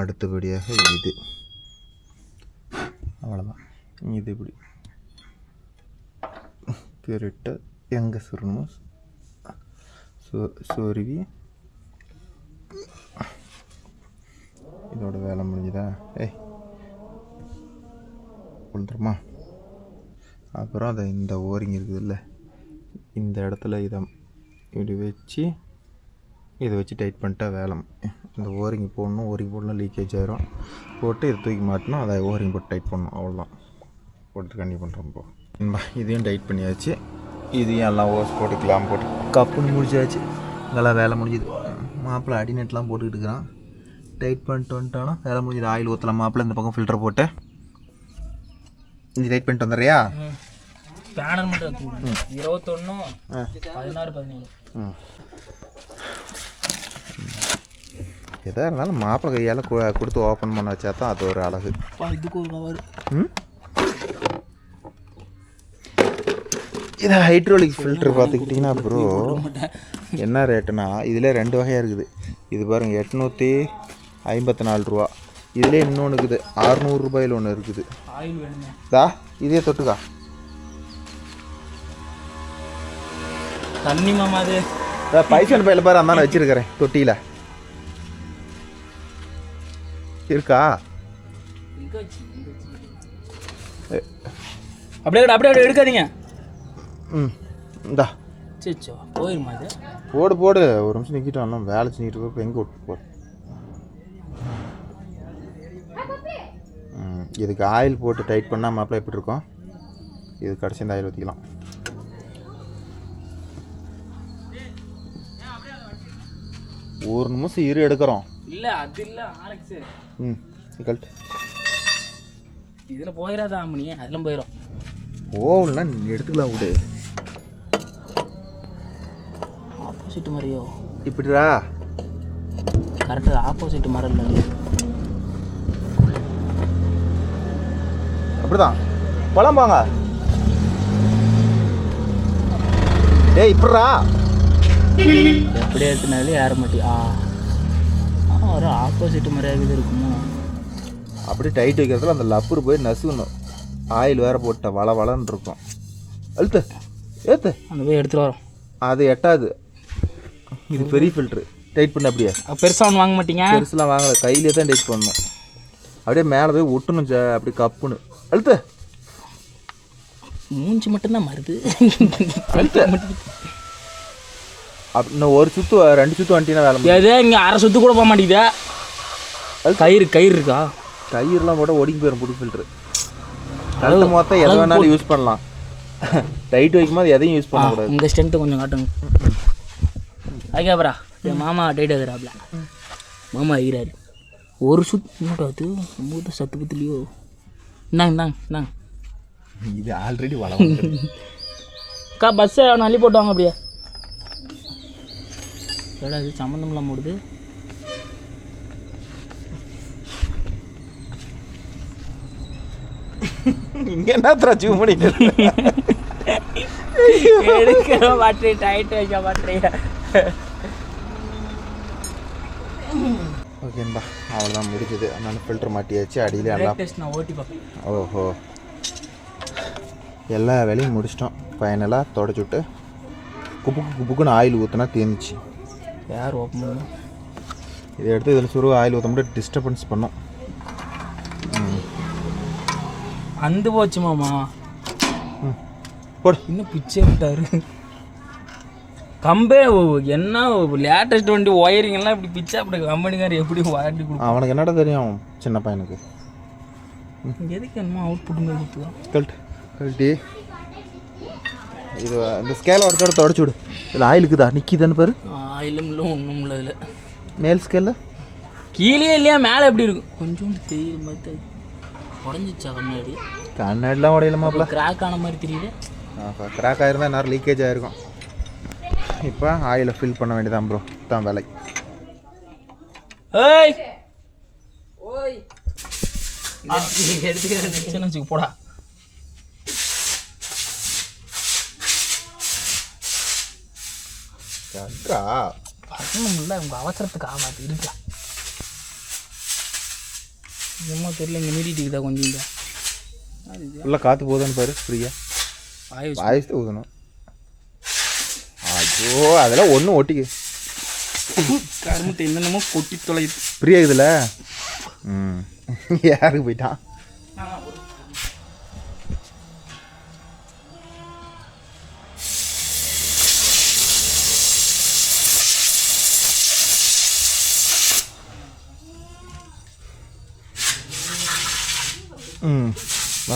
அடுத்தபடியாக இது அவ்வளோதான். இது இப்படி கரெக்டாக எங்கே சொல்லணுமோ சொருவி இதோட வேலை முடிஞ்சுதா? விழுந்துருமா? அப்புறம் அதை இந்த ஓரிங் இருக்குதுல்ல, இந்த இடத்துல இதை இப்படி வச்சு இதை வச்சு டைட் பண்ணிட்டா வேலை. இந்த ஓரிங் போடணும் லீக்கேஜ் ஆயிரும். போட்டு இதை தூக்கி மாட்டணும், அதை ஓரிங் போட்டு டைட் பண்ணணும். அவ்வளோதான். போட்டு கண்டிப்பாக பண்ணுறோம். இப்போ இதையும் டைட் பண்ணியாச்சு. இதையும் எல்லாம் ஓஸ் போட்டுக்கலாம். போட்டு கப்புன்னு முடிச்சாச்சு. இங்கெல்லாம் வேலை முடிஞ்சுது. மாப்பிள்ளை அடிநெட்லாம் போட்டுக்கிட்டு இருக்கிறான். டைட் பண்ணிட்டு வந்துட்டானா வேலை முடிஞ்சுது. ஆயில் ஊற்றலாம். மாப்பிள்ளை இந்த பக்கம் ஃபில்டர் போட்டு இது டைட் பண்ணிட்டு வந்துடுறியா? பேனர் மட்டும் 21 16 17 எதாக இருந்தாலும் மாப்பிள்ளை கையால் கொடுத்து ஓப்பன் பண்ண வச்சா தான் அது ஒரு அழகு. இதுக்கு ஒரு கவர். இது ஹைட்ரோலிக் ஃபில்ட்ரு பார்த்துக்கிட்டிங்கன்னா ப்ரோ என்ன ரேட்டுனா இதில் 2 வகையாக இருக்குது. இது பாருங்கள் 854 ரூபா. இதிலே இன்னொன்று இருக்குது 600 ரூபாயில் ஒன்று இருக்குது. ஆயில் வேணுமே. தா இதே தொட்டுக்கா தண்ணி மாமா அது பைசன் பையில் பாரு அந்த வச்சுருக்கிறேன் தொட்டியில் இருக்கா. அப்படியே எடுக்காதீங்க. ம் இந்தா சச்சோ போயிருமா அது? போடு ஒரு நிமிஷம் நிற்கிட்டு வரணும். வேலை செஞ்சுட்டு இருக்க எங்கே விட்டு போடு. இதுக்கு ஆயில் போட்டு டைட் பண்ணால் மாப்பிள்ள எப்படி இருக்கும்? இது கடைசி இந்த ஆயில் ஊற்றிக்கலாம். ஒரு நிமிஷம் எடுக்கிறோம். இல்லை அது இல்லை ஆலெக்ஸ். கழட்டு. இதில் போயிடாதா மணி? அதெல்லாம் போயிடும். ஓவல்னா எடுத்துக்கலாம் விடு. ஆப்போசிட் மாதிரியோ இப்படிடா கரெக்டாக ஆப்போசிட் மாதிரி இல்லை. அப்படிதான் பழம்பாங்க. ஏய் இப்படா எப்படி எடுத்துனாலே ஏற மாட்டி. ஒரு ஆப்போசிட் மாதிரியாவது இருக்குமோ. அப்படி டைட் வைக்கிறதுல அந்த லப்பர் போய் நசுக்கணும். ஆயில் வேறு போட்ட வளன்னு இருக்கும். அழுத்து ஏற்று அந்த போய் எடுத்துகிட்டு வரோம். அது எட்டாது. இது பெரிய ஃபில்ட்ரு. டைட் பண்ண அப்படியே பெருசாக ஒன்று வாங்க மாட்டீங்க? பெருசுலாம் வாங்கலை, கையிலே தான் டைட் பண்ணணும். அப்படியே மேலே போய் ஒட்டணும் அப்படி கப்புன்னு. அழுத்து. மூஞ்சி மட்டும்தான் மாறுது. அழுத்து. இன்னும் ஒரு சுற்று 2 சுற்று வந்துட்டீங்கன்னா வேலை. எதே இங்கே அரை சுற்று கூட போக மாட்டேங்குதா? கயிறு இருக்கா? கயிறுலாம் போட்டால் ஒடிக்கி போயிடும் புது ஃபில்ட்ரு. கழுத்து மொத்தம் எதை வேணாலும் யூஸ் பண்ணலாம். டைட் வைக்கும் போது எதையும் யூஸ் பண்ணக்கூடாது. இந்த ஸ்ட்ரென்த்து கொஞ்சம் காட்டுங்க. அதுக்கப்புறா என் மாமா டைட் ஆகுறாப்ல. மாமா ஆகிறாரு ஒரு சுத்து மூத்த சத்து பத்துலையோ. இந்தாங்க இது ஆல்ரெடி வளம். அக்கா பஸ்ஸை அள்ளி போட்டுவாங்க அப்படியே. ஏடா இது சம்மந்தம் இல்லாமல் ஓடுது. இங்கே என்ன ஜூம் பண்ணிட்டு எடுக்கிற மாட்டே டைட் வைக்க மாட்டேன். ஓகேம்பா அவ்வளோதான் முடிஞ்சது. அதனால ஃபில்டர் மாட்டியாச்சு. அடியில் எல்லாம் நான் ஓட்டி பார்ப்பேன். ஓஹோ எல்லா வேலையும் முடிச்சிட்டோம். ஃபைனலாக தொடச்சி விட்டு குப்புக்குன்னு ஆயில் ஊற்றினா தீர்ந்துச்சு. யார் ஓப்பன் பண்ணணும்? இதை எடுத்து இதில் சுருவ ஆயில் ஊற்ற மட்டும் டிஸ்டர்பன்ஸ் பண்ணோம். அந்த போச்சு மாமா. போடு. இன்னும் பிச்சை விட்டாரு. கம்பே என்ன லேட்டஸ்ட் வண்டி ஒயரிங்கெல்லாம் இப்படி பிச்சை அப்படி கம்பெனிக்கார் எப்படி வாரண்டி கொடுக்கும்? அவனுக்கு என்னடா தெரியும் சின்ன பையனுக்கு. எதுக்கு என்னமோ அவுட் புட்டு மாதிரி கொடுத்துதான். கழட்டி இது இந்த ஸ்கேலை ஒருத்தோட தொடச்சி விடு. இதில் ஆயில் இருக்குதா? நிற்கிதான்னு பாரு. ஆயிலும் இல்லை ஒன்றும் இல்லை. இதில் மேல் ஸ்கேலில் கீழே இல்லையா மேலே எப்படி இருக்கும்? கொஞ்சோண்டு தெரியுற மாதிரி உடஞ்சிச்சா கண்ணாடி? கண்ணாடிலாம் உடையலமாப்ல. கிராக் ஆன மாதிரி தெரியுது. கிராக் ஆகிருந்தால் நேரம் லீக்கேஜ் ஆகிருக்கும். இப்போ ஆயிலை ஃபில் பண்ண வேண்டியதான் ப்ரோ. தான் வேலை. ஏய் ஓய் எடுத்துக்கிறேன் வச்சுக்க போடா. இல்லை உங்கள் அவசரத்துக்கு ஆகாது இருக்கா. என்னமோ தெரியல இங்கே நீட்டிட்டு இருக்குதா கொஞ்சம். இங்கே ஃபுல்லாக காற்று போகுதுன்னு பாரு. ஃப்ரீயாக ஆயுஸ் ஊதணும். ஐயோ அதெல்லாம் ஒன்றும் ஒட்டிக்கு கருமத்தை என்னென்னமோ கொட்டி தொலைது. ஃப்ரீயாக இருக்குதுல்ல. யாருக்கு போயிட்டான்?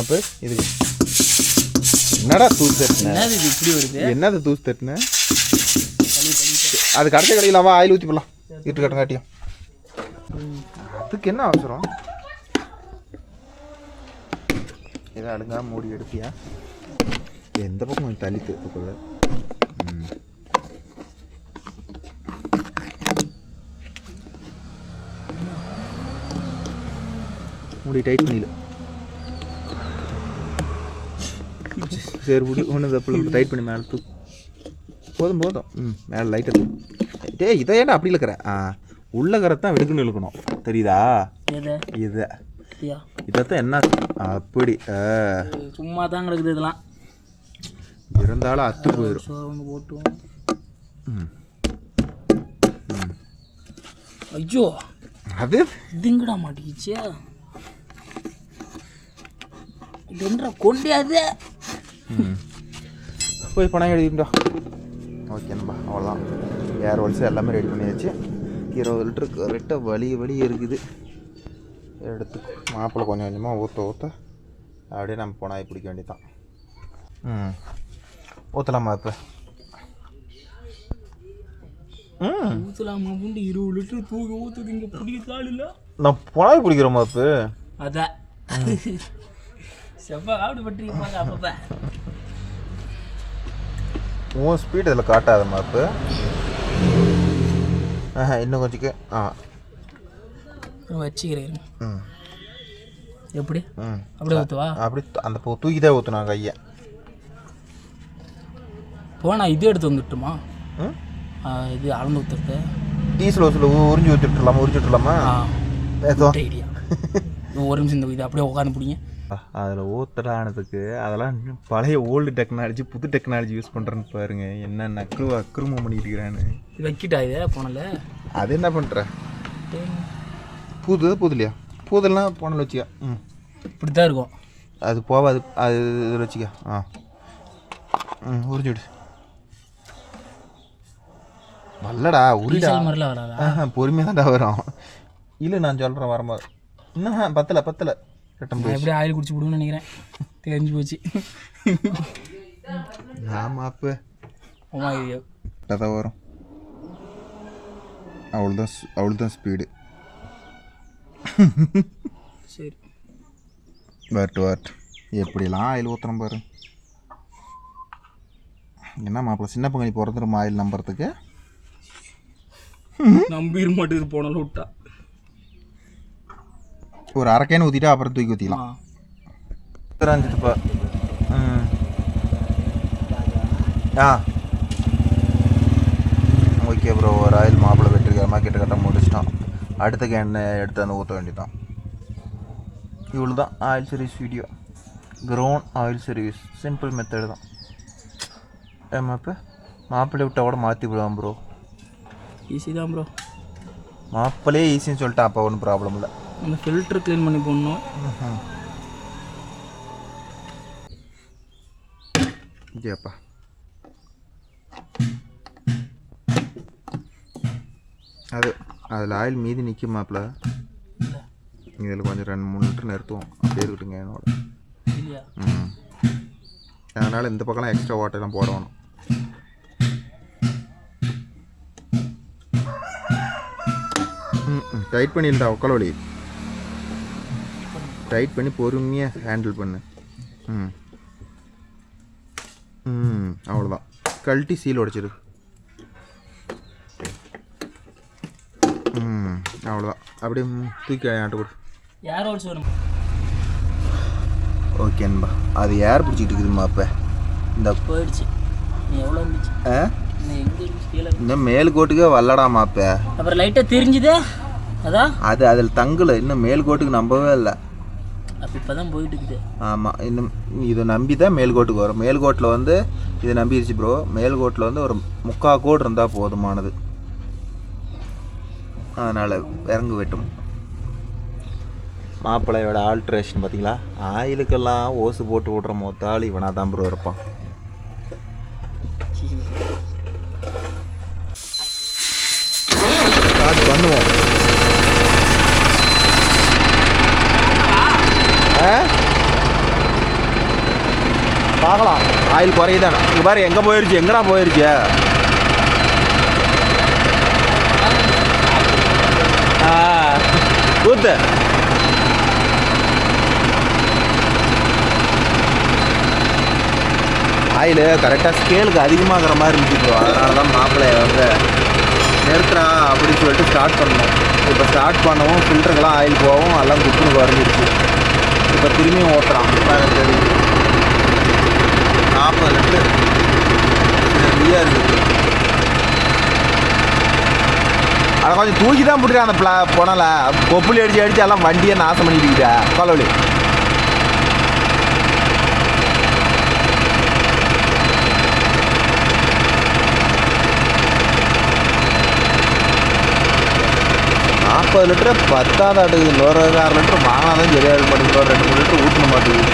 அப்போ இது என்னடா தூசு தட்டுன? என்னது இது இப்படி வருது? என்னது தூசு தட்டுன? அது கடைசி கடையிலாவா ஆயில் ஊற்றி போடலாம். இட்டு கட்டங்காட்டியும் அதுக்கு என்ன அவசரம்? இதை அடுங்கா மூடி எடுப்பியா? எந்த பக்கம் கொஞ்சம் தள்ளி திருப்பக்குள்ள. மூடி டைட் பண்ணிடு. சரி விடு ஒன்று தப்பு டைட் பண்ணி மேலே தூக்கு. போதும் போதும். மேலே லைட்டாக தூக்கு. டே இதை ஏன்டா அப்படி இழுக்கிற? உள்ள கரத்தான் வெடுக்குன்னு இழுக்கணும், தெரியுதா? இதை இதைத்தான் என்ன அப்படி சும்மா தான் கிடக்குது இதெல்லாம். இருந்தாலும் அத்து போயிடும். போட்டும். ஐயோ அது இதுங்கடா மாட்டிக்கிச்சே. இதுன்றா கொண்டியாது. போய் பணம் எழுதிட்டா. ஓகே நம்பா, அவ்வளோதான். ஏர் ஹோல்ஸ் எல்லாமே ரெடி பண்ணியாச்சு. 20 லிட்டரு கரெக்டாக வலி இருக்குது. எடுத்து மாப்பிள்ளை கொஞ்சம் கொஞ்சமாக ஊற்ற அப்படியே நம்ம போனாய் பிடிக்க வேண்டியதான். ஊற்றலாமா இப்போ? ஊற்றலாமா? 20 லிட்டரு தூக்கி ஊற்றுது. இங்கே பிடிக்க ஆள் இல்லை. நான் போனாய் பிடிக்கிறோமா இப்போ? அதான் செவ்வா காப்பிட்டு பட்டிருப்பாங்க அப்பப்போ. உன் ஸ்பீட் இதில் காட்டாதம்மா இப்போ. இன்னும் கொஞ்சம் வச்சுக்கிறேன். எப்படி அப்படியே ஊற்றுவா? அப்படி அந்த தூக்கி தான் ஊற்றுனா கையை. போனா இது எடுத்து வந்துட்டுமா? இது அளந்து ஊற்றுறது டீசல் வசூல் உறிஞ்சி ஊற்றிட்டுலாமா? ஐடியா. ஒரு நிமிஷம் இந்த இது அப்படியே உட்காந்து பிடிங்க. அதில் ஊற்றலானதுக்கு அதெல்லாம் பழைய ஓல்டு டெக்னாலஜி புது டெக்னாலஜி யூஸ் பண்ணுறேன்னு பாருங்க. என்ன அக்ரூமம் பண்ணிட்டு இருக்கிறான்னு. வைக்கிட்டா இது போனல. அது என்ன பண்ணுற? புது இல்லையா? புதெல்லாம் போனல வச்சுக்க. இப்படி தான் இருக்கும். அது போவாது. அது இதில் வச்சுக்க. உறிஞ்சிவிடு. வரலடா உரிடா. பொறுமையாக தான்டா வரும். இல்லை நான் சொல்கிறேன் வரும்போது. இன்னும் பத்தலை. எப்படி ஆயில் குடிச்சு விடுன்னு நினைக்கிறேன். தெரிஞ்சு போச்சு. ஆமாம் அப்போ தான் வரும். அவ்வளோதான் ஸ்பீடு. சரி வரட்டு எப்படிலாம் ஆயில் ஊற்றுறோம் பாரு. என்ன மாப்பிள்ள சின்ன பங்கனி பிறந்துடும் ஆயில் நம்புறதுக்கு. நம்பிட மாட்டேது போனாலும் விட்டா. ஒரு அரைக்கேன்னு ஊற்றிட்டா அப்புறம் தூக்கி ஊற்றிக்கலாம். தெரிஞ்சுட்டுப்பா. Okay bro. ஒரு ஆயில் மாப்பிள்ளை வெட்டிருக்காரமா கிட்ட முடிச்சிட்டோம். அடுத்த எண்ணெய் எடுத்து அந்த ஊற்ற வேண்டியதான். இவ்வளோ தான் oil service video. Ground oil service simple method தான். இப்போ மாப்பிள்ளை விட்டால் கூட மாற்றி விடுவான் ப்ரோ. ஈஸி தான் ப்ரோ. மாப்பிள்ளையே ஈஸின்னு சொல்லிட்டேன். அப்போ ஒன்றும் ப்ராப்ளம் இல்லை. அந்த ஃபில்ட்ரு க்ளீன் பண்ணி போடணும். ஜேப்பா அதில் ஆயில் மீதி நிற்கும் மாப்பிள்ள. இதில் கொஞ்சம் 2-3 லிட்டர் நிறுத்துவோம். அப்படியே இருக்கட்டுங்க என்னோட. அதனால் இந்த பக்கம்லாம் எக்ஸ்ட்ரா வாட்டர்லாம் போடணும். டைட் பண்ணிடா உக்காலோடி. டைட் பண்ணி பொறுமையாக ஹேண்டில் பண்ணு. அவ்வளோதான். கழட்டி சீல் உடைச்சிடு. அவ்வளோதான். அப்படியே தூக்கி ஆட்ட கொடு. ஏர் ஹோல்ஸ் வரும். ஓகேன்பா. அது ஏர் பிடிச்சிக்கிட்டு இருக்குதுமா. அப்போ இந்த போயிடுச்சு. எவ்வளோ இருந்துச்சு? இன்னும் மேல்கோட்டுக்கே வரலடாமா. அப்போ அப்புறம் லைட்டாக தெரிஞ்சுதே. அதான் அதில் தங்கலை. இன்னும் மேல்கோட்டுக்கு நம்பவே இல்லை. அப்போ இப்போ தான் போயிட்டு இருக்குது. ஆமாம். இன்னும் இதை நம்பி தான் மேல்கோட்டுக்கு வரும். மேல்கோட்டில் வந்து இதை நம்பிடுச்சு ப்ரோ. மேல்கோட்டில் வந்து ஒரு 3/4 கோடு இருந்தால் போதுமானது. அதனால் இறங்கு வெட்டும். மாப்பிள்ளையோட ஆல்ட்ரேஷன் பார்த்தீங்களா? ஆயிலுக்கெல்லாம் ஓசு போட்டு விட்ற மொத்தாள் இவனாக தான் ப்ரோ இருப்பான். ஸ்டார்ட் பண்ணுவோம். பார்க்கலாம். ஆயில் குறையுதானே. இங்கே பாரு எங்கே போயிடுச்சு. எங்கடா போயிடுச்சு? ஊத்து. ஆயில் கரெக்டாக ஸ்கேலுக்கு அதிகமாகிற மாதிரி இருந்துச்சு ப்ரோ. அதனால தான் மாப்பிள்ளையை வந்து நிறுத்துறா அப்படின்னு சொல்லிட்டு ஸ்டார்ட் பண்ணோம். இப்போ ஸ்டார்ட் பண்ணவும் ஃபில்டருக்கெல்லாம் ஆயில் போகவும் எல்லாம் குப்புன்னு குறைஞ்சிருச்சு. இப்போ திரும்பியும் ஓட்டுறான். தெரியும். 40 லிட்டர் ரெடியாக இருக்குது. அதை கொஞ்சம் தூக்கி தான் போட்டுருக்கேன் அந்த புனலை. கொப்புளி அடித்து எல்லாம் வண்டியை நாசம் பண்ணிக்கிட்டா கொலவழி. $40 லிட்டரு 10 ஆட்டுக்குது. இன்னொரு 6 லிட்டர் வாங்கினா தான் சரியாக இருக்க மாட்டேங்குது. 2-3 லிட்டர் ஊற்ற மாட்டேங்குது.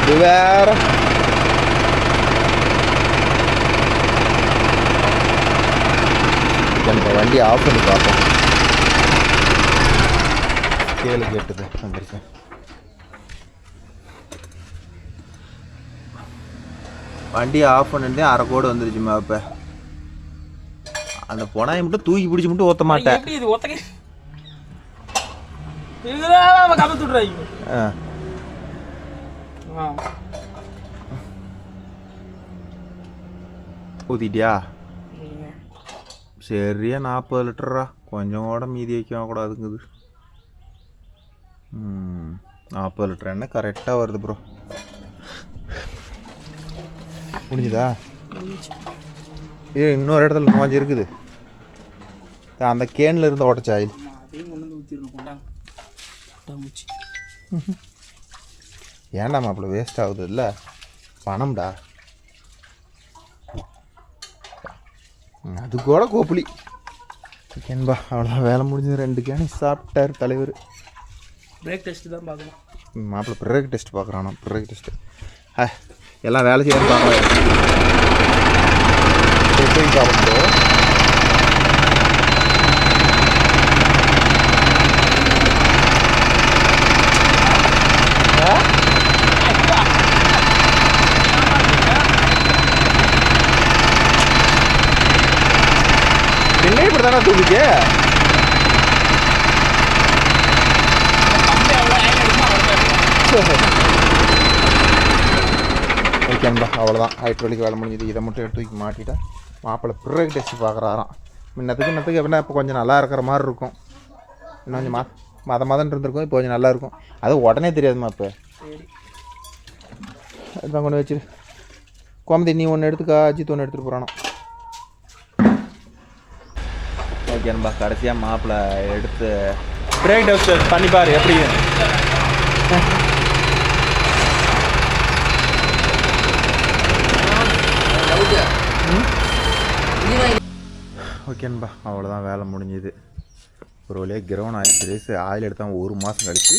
இது வேற எனக்கு வண்டி ஆஃப் பண்ணி பார்ப்போம். கேளு கேட்டுது வந்துருக்கேன். வண்டி ஆஃப் பண்ணிட்டு அரை கோடு வந்துருச்சுமா. இப்போ அந்த பொனாயை மட்டும் தூக்கி பிடிச்சி மட்டும் ஊற்ற மாட்டேன். ஊற்றிட்டியா? சரியா 40 லிட்டரா, கொஞ்சம் கூட மீதி வைக்க கூடாதுங்குது. 40 லிட்டர் என்ன கரெக்டாக வருது ப்ரோ. முடிஞ்சுதா? இது இன்னொரு இடத்துல கொஞ்சம் இருக்குது. அந்த கேனில் இருந்து உடச்ச ஆயில் ஏன்டா மாப்பிள்ள வேஸ்ட் ஆகுது இல்லை? பணம்டா அது கூட கோப்புளி. ஓகேன்பா, அவ்வளோதான் வேலை முடிஞ்சது. 2 கேனி சாப்பிட்டார் தலைவர். பிரேக் டெஸ்ட் தான் பார்க்கலாம் மாப்பிள்ள. பிரேக் டெஸ்ட் பார்க்குறானா? பிரேக் டெஸ்ட்டு எல்லாம் வேலை செய்ய பார்க்கலாம். சாப்பிட்டு என்ன இப்படி தானே தூக்கிச்சு? ஓகேன்பா, அவ்வளோதான். ஹைட்ரோலிக் வேலை முடிஞ்சது. இதை மட்டும் எடுத்து தூக்கி மாட்டிட்டா மாப்பிள்ளை பிரேக் டெஸ்ட் பார்க்குறாராம். இன்னத்துக்கு எப்படின்னா இப்போ கொஞ்சம் நல்லா இருக்கிற மாதிரி இருக்கும். இன்னும் கொஞ்சம் மதம் இருந்திருக்கும். இப்போ கொஞ்சம் நல்லா இருக்கும். அது உடனே தெரியாதுமா. இப்போ அதுதான் கொண்டு வச்சிரு. கோமதி நீ ஒன்று எடுத்துக்கா, அஜித் ஒன்று எடுத்துகிட்டு போகிறானோ. ஓகேன்பா, கடைசியாக மாப்பிள்ளை எடுத்து பிரேக் டெஸ்ட் பண்ணிப்பார் எப்படி. ஓகேன்பா, அவ்வளோதான் வேலை முடிஞ்சுது. ஒரு வழியாக கிரவுண்ட் ஆயிடுச்சு. ஆயில் எடுத்தால் 1 மாதம் கழிச்சு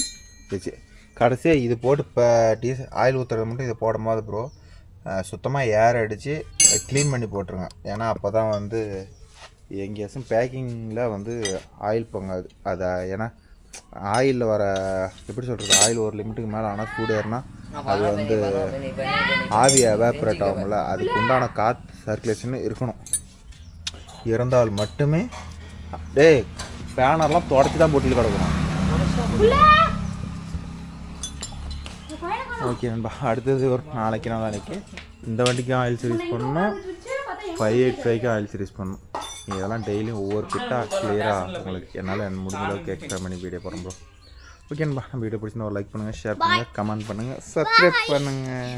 வச்சு கடைசியாக இது போட்டு இப்போ ஆயில் ஊற்றுறது மட்டும் இதை போடும் போது ப்ரோ சுத்தமாக ஏர் அடித்து க்ளீன் பண்ணி போட்டுருங்க. ஏன்னா அப்போ தான் வந்து எங்கேயாச்சும் பேக்கிங்கில் வந்து ஆயில் பொங்காது. அதை ஏன்னா ஆயிலில் வர எப்படி சொல்கிறது, ஆயில் ஒரு லிமிட்டுக்கு மேலே ஆனால் சூடு ஏறினா அது வந்து ஆவி எவாப்ரேட் ஆகும்ல. அதுக்கு உண்டான காற்று சர்க்குலேஷன் இருக்கணும். இருந்தால் மட்டுமே பேனர்லாம் தொடச்சி தான் போட்டியில் கிடக்கணும். ஓகே நண்பா, அடுத்தது ஒரு நாளைக்கு இந்த வண்டிக்கும் ஆயில் சர்வீஸ் பண்ணணும். 585க்கு ஆயில் சர்வீஸ் பண்ணணும். இதெல்லாம் டெய்லியும் ஒவ்வொரு பிட்டாக கிளியராக உங்களுக்கு என்னால் முடிஞ்ச அளவுக்கு எக்ஸ்ட்ரா பண்ணி வீடியோ போகிறோம் ப்ரோ. ஓகேன்பா, நம்ம வீடியோ பிடிச்சிருந்தா ஒரு லைக் பண்ணுங்கள், ஷேர் பண்ணுங்கள், கமெண்ட் பண்ணுங்கள், சப்ஸ்கிரைப் பண்ணுங்கள்.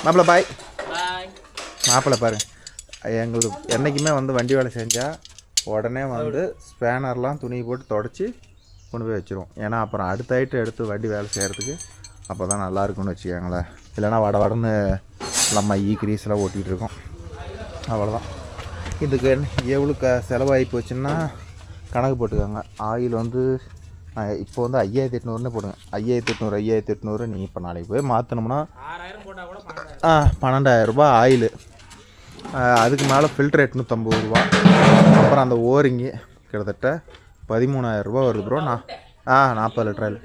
மாப்பிள்ளை பாய். மாப்பிள்ளை பாருங்கள், எங்களுக்கு என்றைக்குமே வந்து வண்டி வேலை செஞ்சால் உடனே வந்து ஸ்பேனர்லாம் துணி போட்டு தொடச்சி கொண்டு போய் வச்சுருவோம். ஏன்னா அப்புறம் அடுத்த ஐட்டம் எடுத்து வண்டி வேலை செய்கிறதுக்கு அப்போ தான் நல்லாயிருக்குன்னு வச்சுக்கோங்களேன். இல்லைனா வடன்னு நம்ம கிரீஸ்லாம் ஓட்டிகிட்டு இருக்கோம். அவ்வளோதான். இதுக்கு எவ்வளோ செலவாகி போச்சுன்னா கணக்கு போட்டுக்கோங்க. ஆயில் வந்து இப்போ வந்து 5800 போடுங்க. 5800 நீங்கள் இப்போ நாளைக்கு போய் மாற்றணும்னா 12,000 ரூபா ஆயிலு. அதுக்கு மேலே ஃபில்ட்ரு 850 ரூபா. அப்புறம் அந்த ஓரிங்கு கிட்டத்தட்ட 13,000 ரூபா வருது ப்ரோ. 40 litre oil.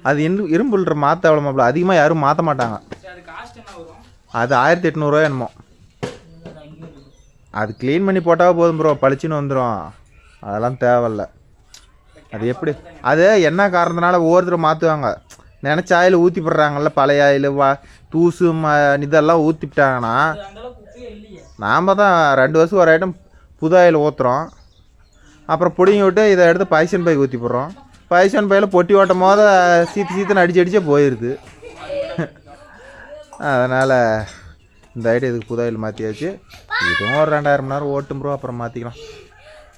அது இரும்பு ஃபில்ட்ரு மாற்ற எவ்வளோ மாப்பிள்ள? அதிகமாக யாரும் மாற்ற மாட்டாங்க. அது 1800 என்னமோ. அது க்ளீன் பண்ணி போட்டால் போதும் ப்ரோ, பளிச்சுன்னு வந்துடும். அதெல்லாம் தேவையில்ல. அது எப்படி அது என்ன காரணத்தினால ஒவ்வொருத்தரும் மாற்றுவாங்க. நினச்ச ஆயில் ஊற்றி போடுறாங்கல்ல, பழைய ஆயில் தூசு இதெல்லாம் ஊற்றிவிட்டாங்கன்னா நாம் தான் 2 வருஷம் ஒரு ஐட்டம் புது ஆயில் ஊற்றுறோம், அப்புறம் பிடிங்கி விட்டு இதை எடுத்து பைசன் பைக்கு ஊற்றி போடுறோம். பைசன் பையில் பொட்டி ஓட்டும் போது சீத்துன்னு அடிச்சே போயிடுது. அதனால் இந்த ஐட்டம் இதுக்கு புது ஆயில் மாற்றியாச்சு. இதுவும் ஒரு 2000 மணி நேரம் ஓட்டும் ப்ரோ, அப்புறம் மாற்றிக்கலாம்.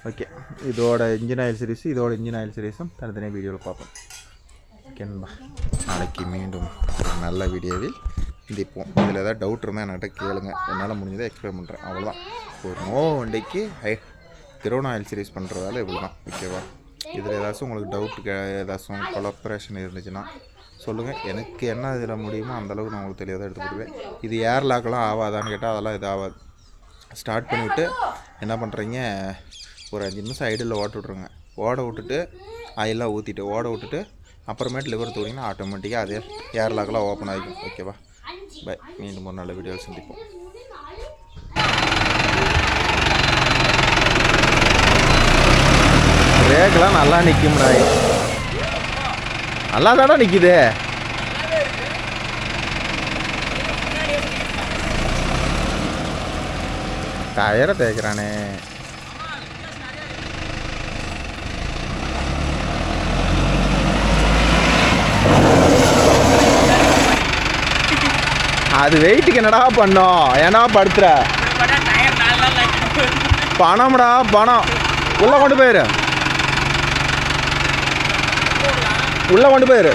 ஓகே, இதோட இன்ஜின் ஆயில் சீரிஸ் இதோட இன்ஜின் ஆயில் சீரிஸும் தனித்தனியாக வீடியோவில் பார்ப்போம். ஓகேன்பா, நாளைக்கு மீண்டும் ஒரு நல்ல வீடியோவில் சந்திப்போம். இதில் ஏதாவது டவுட் இருந்தால் என்கிட்ட கேளுங்க, என்னால் முடிஞ்சதை எக்ஸ்பிளைன் பண்ணுறேன். அவ்வளோதான். ஒரு நோவோ வண்டிக்கு கிரோனா ஆயில் சீரிஸ் பண்ணுறதால இவ்வளோ தான். ஓகேவா? இதில் ஏதாச்சும் உங்களுக்கு டவுட்டு ஏதாச்சும் கொலாபரேஷன் இருந்துச்சுன்னா சொல்லுங்கள். எனக்கு என்ன இதில் முடியுமோ அந்தளவுக்கு நான் உங்களுக்கு தெளிவாக எடுத்து கொடுப்பேன். இது ஏர் லாக்கெலாம் ஆகாதான்னு கேட்டால் அதெல்லாம் இது ஆகாது. ஸ்டார்ட் பண்ணிவிட்டு என்ன பண்ணுறீங்க, ஒரு 5 நிமிஷம் ஐடியில் ஓட்ட விட்ருங்க. ஓட விட்டுட்டு ஆயிலெலாம் ஊற்றிட்டு ஓட விட்டுட்டு அப்புறமேட்டு லிவர் தூங்கினா ஆட்டோமேட்டிக்காக அதே ஏர் லாக்கெலாம் ஓப்பன் ஆகிக்கும். ஓகேவா? பை. மீண்டும் ஒரு நல்ல வீடியோவில் சந்திப்போம். பிரேக்கெலாம் நல்லா நிற்கும்டா, நல்லா தானே நிற்கிது. டயரை தேய்க்கிறானே. அது வெயிட்டுக்கு என்னடா பண்ணோம், ஏன்னா படுத்துற பணம்டா பணம். உள்ளே கொண்டு போயிரு, உள்ளே கொண்டு போயிரு.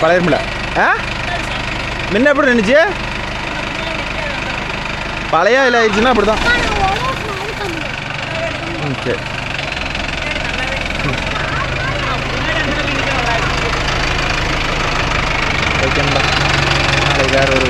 பழையமில்ல முன்ன எப்படி நின்றுச்சு, பழைய இல்லை ஆயிடுச்சுன்னா அப்படி தான். சரி, ஓகேங்களா, நாளைக்கு வேறு ஒரு